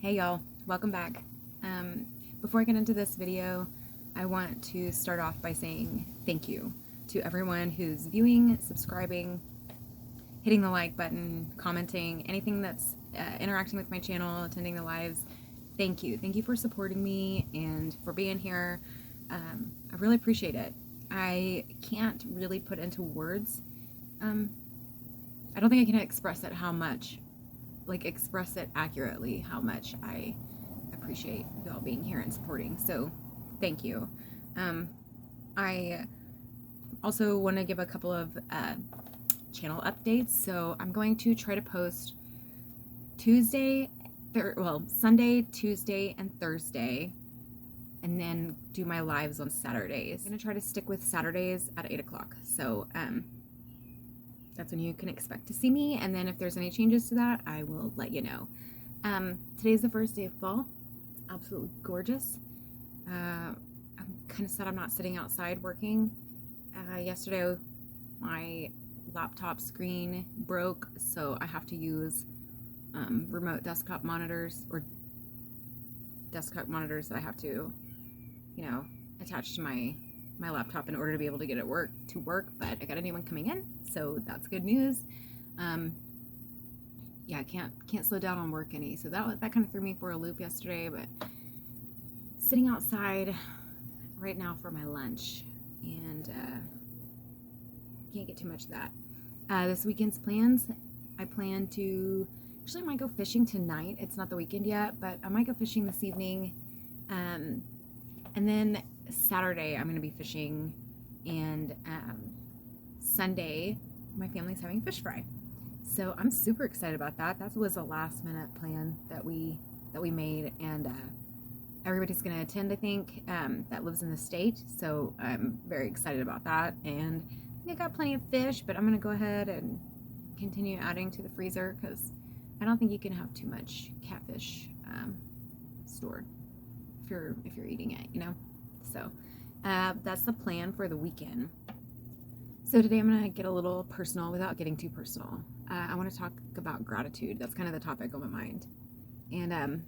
Hey y'all, welcome back. Before I get into this video, I want to start off by saying thank you to everyone who's viewing, subscribing, hitting the like button, commenting, anything that's interacting with my channel, attending the lives. Thank you. Thank you for supporting me and for being here. I really appreciate it. I can't really put into words. I don't think I can express it express it accurately how much I appreciate y'all being here and supporting. So thank you. I also want to give a couple of channel updates. So I'm going to try to post Sunday, Tuesday, and Thursday, and then do my lives on Saturdays. I'm going to try to stick with Saturdays at 8 o'clock. So that's when you can expect to see me, and then if there's any changes to that, I will let you know. Today's the first day of fall. It's absolutely gorgeous. I'm kind of sad I'm not sitting outside working. Yesterday my laptop screen broke, so I have to use remote desktop monitors, or desktop monitors that I have to, attach to my laptop in order to be able to get it to work, but I got a new one coming in, so that's good news. Yeah, I can't slow down on work any, so that kind of threw me for a loop yesterday, but sitting outside right now for my lunch, and can't get too much of that. This weekend's plans, I might go fishing tonight. It's not the weekend yet, but I might go fishing this evening, and then Saturday I'm going to be fishing, and Sunday my family's having fish fry, so I'm super excited about that. That was a last minute plan that we made, and everybody's going to attend, I think, that lives in the state, so I'm very excited about that. And I think I got plenty of fish, but I'm going to go ahead and continue adding to the freezer, because I don't think you can have too much catfish stored if you're eating it, So that's the plan for the weekend. So today I'm going to get a little personal without getting too personal. I want to talk about gratitude. That's kind of the topic on my mind. And I'm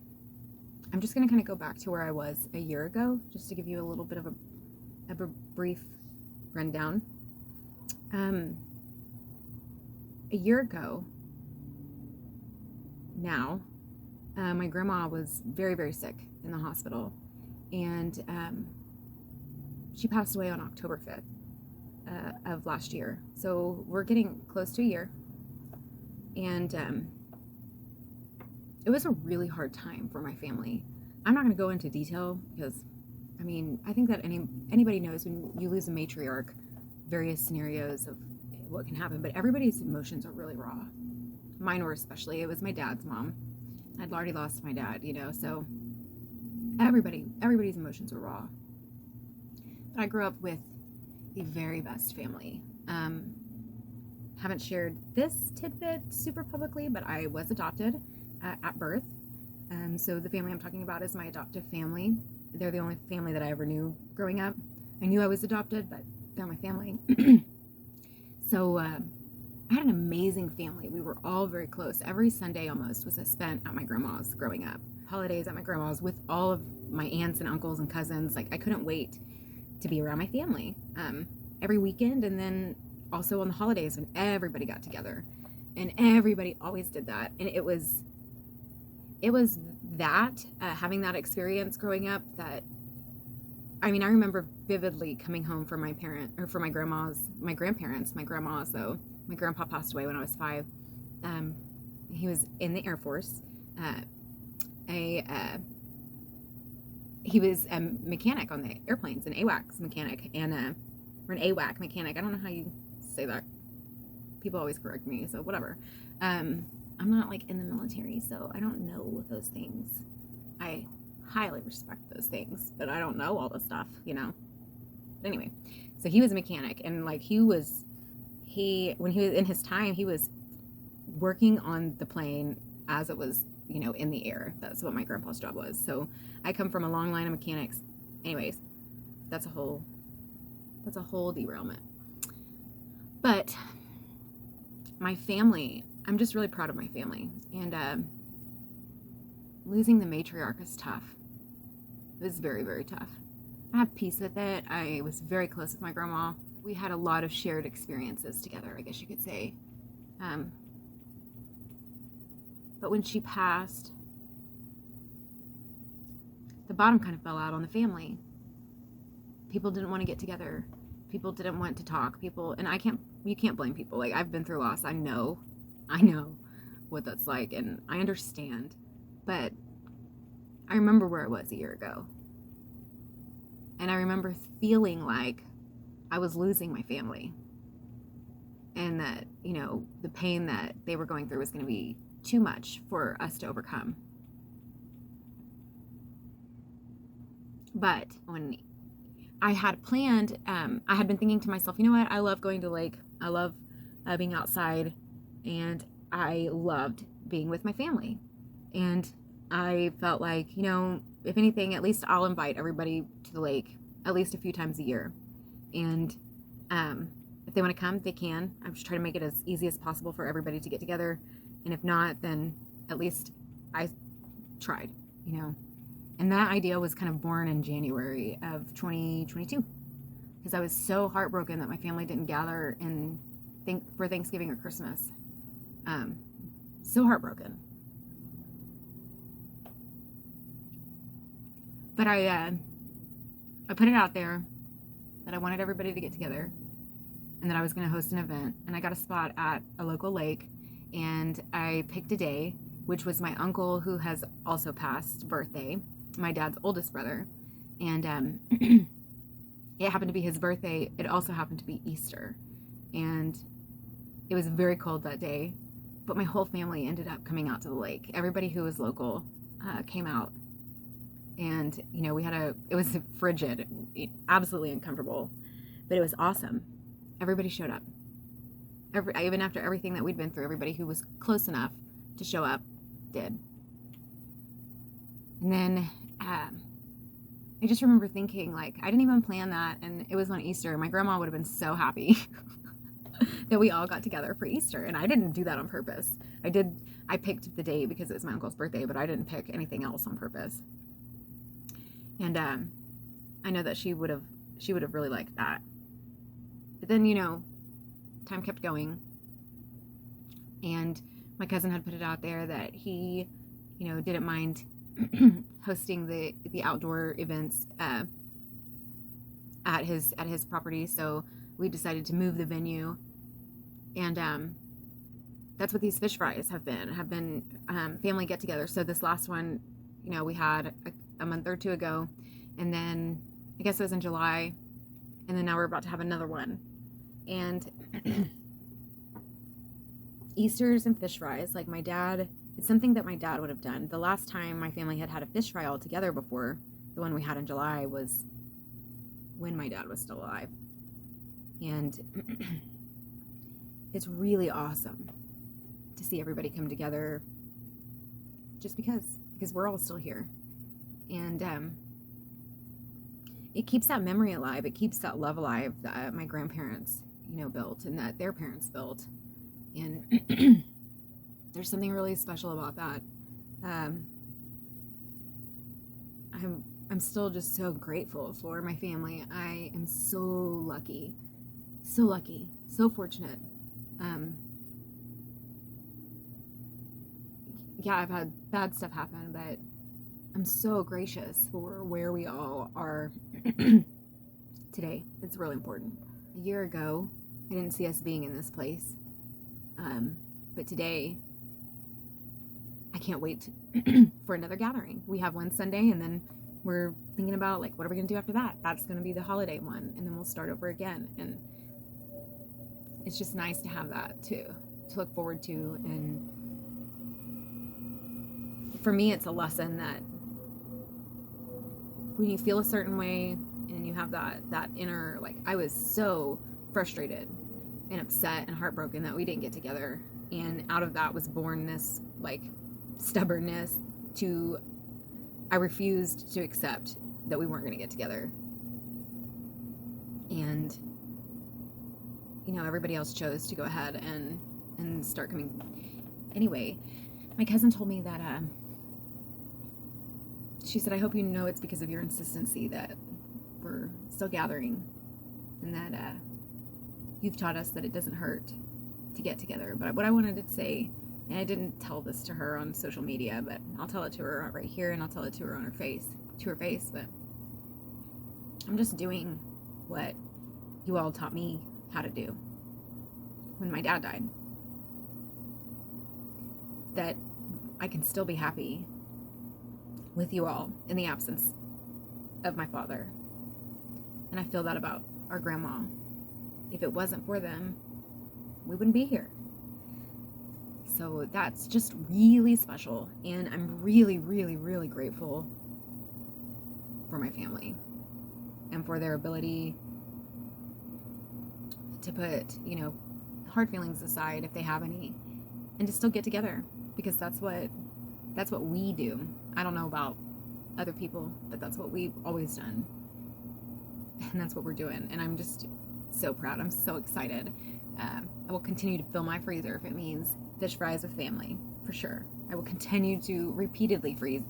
just going to kind of go back to where I was a year ago, just to give you a little bit of a brief rundown. A year ago now, my grandma was very, very sick in the hospital, and she passed away on October 5th of last year. So we're getting close to a year, and it was a really hard time for my family. I'm not going to go into detail, because I think that anybody knows when you lose a matriarch, various scenarios of what can happen, but everybody's emotions are really raw. Mine were especially. It was my dad's mom. I'd already lost my dad, so everybody's emotions were raw. But I grew up with the very best family. Haven't shared this tidbit super publicly, but I was adopted at birth. So the family I'm talking about is my adoptive family. They're the only family that I ever knew growing up. I knew I was adopted, but they're my family. So I had an amazing family. We were all very close. Every Sunday almost was spent at my grandma's growing up. Holidays at my grandma's with all of my aunts and uncles and cousins. Like, I couldn't wait to be around my family every weekend, and then also on the holidays when everybody got together, and everybody always did that. And it was that having that experience growing up that I remember vividly coming home from my grandparents, my grandma's though. My grandpa passed away when I was 5. He was in the Air Force. He was a mechanic on the airplanes, an AWACS mechanic, or an AWAC mechanic. I don't know how you say that. People always correct me, so whatever. I'm not in the military, so I don't know those things. I highly respect those things, but I don't know all the stuff, But anyway, so he was a mechanic, and when he was in his time, he was working on the plane as it was, in the air. That's what my grandpa's job was. So I come from a long line of mechanics. Anyways, that's a whole derailment. But my family, I'm just really proud of my family. And losing the matriarch is tough. It was very, very tough. I have peace with it. I was very close with my grandma. We had a lot of shared experiences together, I guess you could say. But when she passed, the bottom kind of fell out on the family. People didn't want to get together. People didn't want to talk. And you can't blame people. Like, I've been through loss. I know what that's like, and I understand. But I remember where I was a year ago. And I remember feeling like I was losing my family. And that, the pain that they were going through was going to be too much for us to overcome. But when I had planned, I had been thinking to myself, you know what? I love going to the lake. I love being outside. And I loved being with my family. And I felt like, if anything, at least I'll invite everybody to the lake at least a few times a year. And if they want to come, they can. I'm just trying to make it as easy as possible for everybody to get together. And if not, then at least I tried, And that idea was kind of born in January of 2022. Because I was so heartbroken that my family didn't gather for Thanksgiving or Christmas. So heartbroken. But I put it out there that I wanted everybody to get together and that I was going to host an event. And I got a spot at a local lake, and I picked a day, which was my uncle, who has also passed, birthday, my dad's oldest brother. And it happened to be his birthday. It also happened to be Easter. And it was very cold that day, but my whole family ended up coming out to the lake. Everybody who was local came out. And, it was frigid, absolutely uncomfortable, but it was awesome. Everybody showed up. Even after everything that we'd been through, everybody who was close enough to show up did. And then I just remember thinking, like, I didn't even plan that, and it was on Easter. My grandma would have been so happy that we all got together for Easter, and I didn't do that on purpose. I picked the day because it was my uncle's birthday, but I didn't pick anything else on purpose. And I know that she would have really liked that. But then, time kept going. And my cousin had put it out there that he, didn't mind hosting the outdoor events at his property. So we decided to move the venue. And that's what these fish fries have been family get-togethers. So this last one, we had a month or two ago, and then I guess it was in July, and then now we're about to have another one. And Easters and fish fries, like my dad, it's something that my dad would have done. The last time my family had a fish fry all together before the one we had in July was when my dad was still alive. And it's really awesome to see everybody come together just because we're all still here. And it keeps that memory alive. It keeps that love alive that my grandparents, built, and that their parents built. And there's something really special about that. I'm still just so grateful for my family. I am so lucky, so fortunate. Yeah, I've had bad stuff happen, but I'm so gracious for where we all are today. It's really important. A year ago, I didn't see us being in this place. But today, I can't wait for another gathering. We have one Sunday, and then we're thinking about, like, what are we going to do after that? That's going to be the holiday one, and then we'll start over again. And it's just nice to have that to look forward to. And for me, it's a lesson that when you feel a certain way and you have that inner, like, I was so frustrated and upset and heartbroken that we didn't get together, and out of that was born this, like, stubbornness to, I refused to accept that we weren't going to get together. And everybody else chose to go ahead and start coming. Anyway, my cousin told me that she said, I hope you know it's because of your insistency that we're still gathering, and that you've taught us that it doesn't hurt to get together. But what I wanted to say, and I didn't tell this to her on social media, but I'll tell it to her right here, and I'll tell it to her on her face, but I'm just doing what you all taught me how to do when my dad died. That I can still be happy with you all in the absence of my father. And I feel that about our grandma. If it wasn't for them, we wouldn't be here. So that's just really special. And I'm really, really, really grateful for my family and for their ability to put, hard feelings aside if they have any, and to still get together, because that's what we do. I don't know about other people, but that's what we've always done. And that's what we're doing. And I'm just so proud. I'm so excited. I will continue to fill my freezer if it means fish fries with family, for sure. I will continue to repeatedly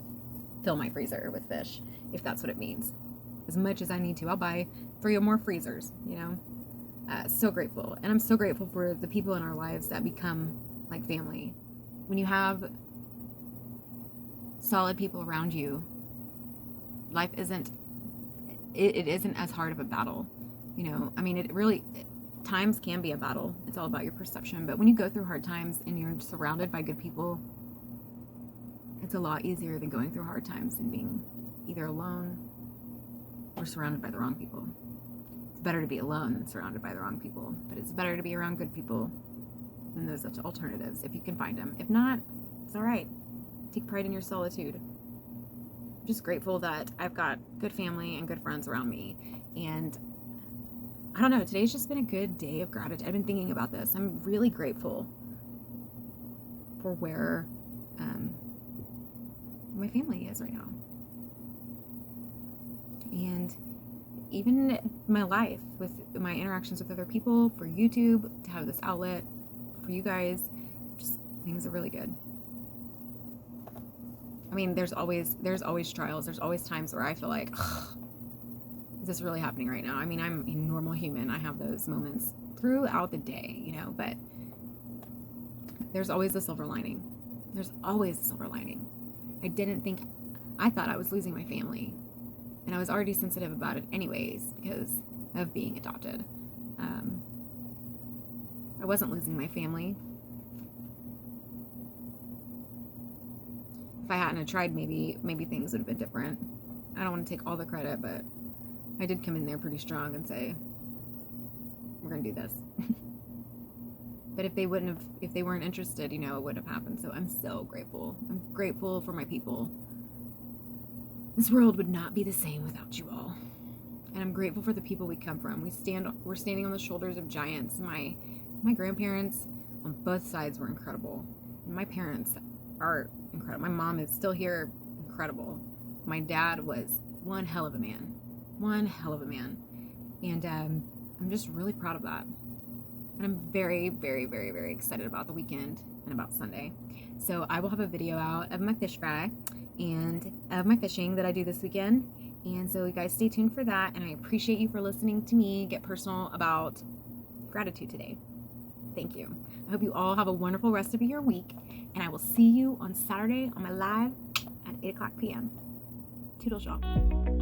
fill my freezer with fish if that's what it means. As much as I need to. I'll buy 3 or more freezers, So grateful. And I'm so grateful for the people in our lives that become like family. When you have solid people around you, life isn't as hard of a battle. Times can be a battle. It's all about your perception. But when you go through hard times and you're surrounded by good people, it's a lot easier than going through hard times and being either alone or surrounded by the wrong people. It's better to be alone than surrounded by the wrong people, but it's better to be around good people than those alternatives if you can find them. If not, it's all right. Take pride in your solitude. I'm just grateful that I've got good family and good friends around me. And I don't know, today's just been a good day of gratitude. I've been thinking about this. I'm really grateful for where my family is right now. And even my life with my interactions with other people, for YouTube, to have this outlet for you guys, just things are really good. There's always trials. There's always times where I feel like, is this really happening right now? I'm a normal human. I have those moments throughout the day, but there's always a silver lining. There's always a silver lining. I thought I was losing my family, and I was already sensitive about it anyways because of being adopted. I wasn't losing my family. If I hadn't tried, maybe things would have been different. I don't want to take all the credit, but I did come in there pretty strong and say, we're going to do this. But if they weren't interested, it wouldn't have happened. So I'm so grateful. I'm grateful for my people. This world would not be the same without you all. And I'm grateful for the people we come from. We're standing on the shoulders of giants. My grandparents on both sides were incredible. And my parents are incredible. My mom is still here, incredible. My dad was one hell of a man. And I'm just really proud of that. And I'm very, very, very, very excited about the weekend and about Sunday. So I will have a video out of my fish fry and of my fishing that I do this weekend. And so you guys stay tuned for that. And I appreciate you for listening to me get personal about gratitude today. Thank you. I hope you all have a wonderful rest of your week. And I will see you on Saturday on my live at 8 o'clock p.m. Toodles, y'all.